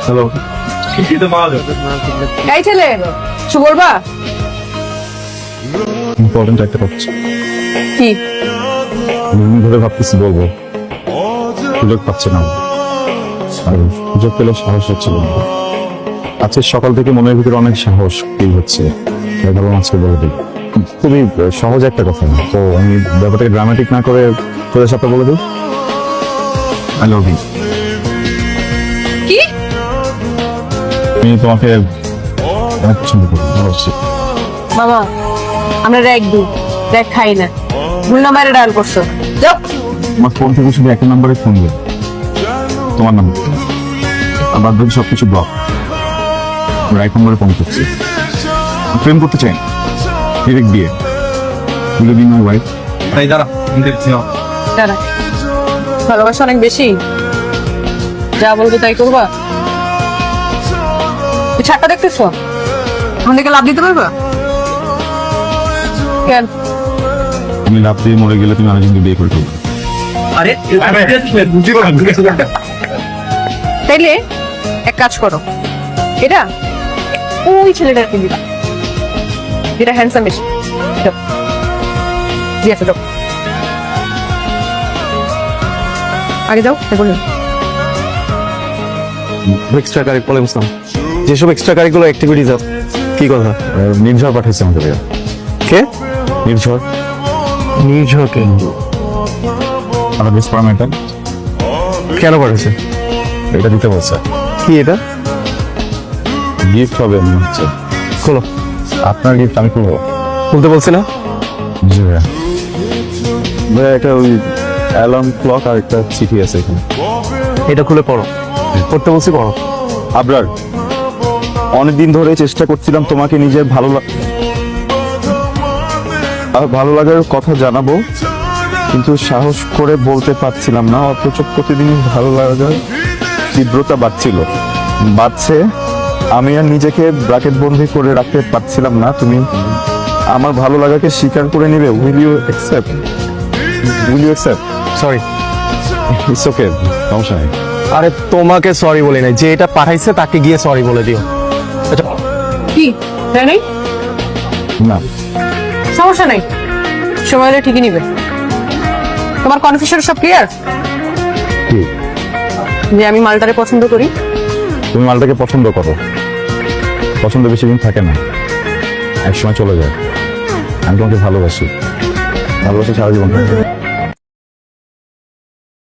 Hello, এই ছেলে কিছু বলবা? ইম্পর্টেন্ট একটা কথা কি? ধরে ভাবতেছি বলবো, সুযোগ পাচ্ছে না, আর সুযোগ পেলে সাহস হচ্ছে না। আজকে সকাল থেকে মনের ভিতরে অনেক সাহস ফিল হচ্ছে, ভাবলাম আজকে বলে দিই। খুবই সহজ একটা কথা, তো আমি ব্যাপারটাকে ড্রামাটিক না করে সোজা সাপটা বলে দিই, আই লাভ ইউ। কি? আমি তোমাকে অনেক পছন্দ করি, অবশ্যই। মামা, আমরা র্যাক দিই, র্যাক খাই না। ভুল নাম্বারে ডায়াল করছো, যাও। আমার ফোন থেকে শুধু একটা নাম্বারে ফোন দেবে, তোমার নাম্বার, আর বাদ বাকি সবকিছু ব্লক। রাইট নম্বরে ফোন করছি, প্রেম করতে চাই ডিরেক্ট বিয়ে, will you be my wife? তাই দাঁড়া, দেখছি না। দাঁড়া, ভালোবাসা অনেক বেশি, যা বলবো তাই করবা? ছাড়টা দেখতেছো, আমার দিকে লাভ দিতে পারবা? কেন? আমি লাভ দিয়ে মরে গেলে তুমি আরেকজনকে বিয়ে করে ফেলবে। আরে তাইলে এক কাজ করো, এটা ওই ছেলেটাকে দিবা, যেটা হ্যান্ডসাম বেশি। জি আছে, যাও আগে যাও। এক্সট্রা কারিকুলার বুঝলাম, যেসব এক্সট্রা কারিকুলার অ্যাক্টিভিটিস আছে। কি কথা? নির্ঝর পাঠাইছে আমাকে ভাইয়া। কে? নির্ঝর, নির্ঝরকে আমার বেস্ট পারমিটন কেন পাঠাচ্ছে? এটা দিতে বলছে, কি এটা? গিফট হবে মনে হচ্ছে। খোলো। আপনার গিফট আমি করবো? খুলতে বলছি না? জি ভাইয়া। ভাইয়া একটা ওই অ্যালার্ম ক্লক আর একটা চিঠি আছে এখানে। এটা খুলে পড়ো। পড়তে বলছি, পড়ো। আবরার, অনেকদিন ধরে চেষ্টা করছিলাম তোমাকে নিজের ভালো লাগার কথা জানাবো, কিন্তু সাহস করে বলতে পারছিলাম না, অথচ প্রতিদিন ভালো লাগার তীব্রতা বাড়ছে। আমি আর নিজেকে ব্র্যাকেট বন্দি করে রাখতে পারছিলাম না। তুমি আমার ভালো লাগাকে স্বীকার করে নিবে? Will you accept? Sorry. It's okay, সমস্যা নেই। আরে তোমাকে সরি বলি নাই, যে এটা পাঠাইছে তাকে গিয়ে সরি বলে দিও। এটা কি তাই নাই? না, সমস্যা নাই, সময় হলে ঠিকই নিবে। তোমার কনফিউশন সব ক্লিয়ার? কি? যে আমি মালটারে পছন্দ করি। তুমি মালটাকে পছন্দ করো, পছন্দ বেশি দিন থাকে না, একসময় চলে যায়। আমি তোমাকে ভালোবাসি সারা জীবন।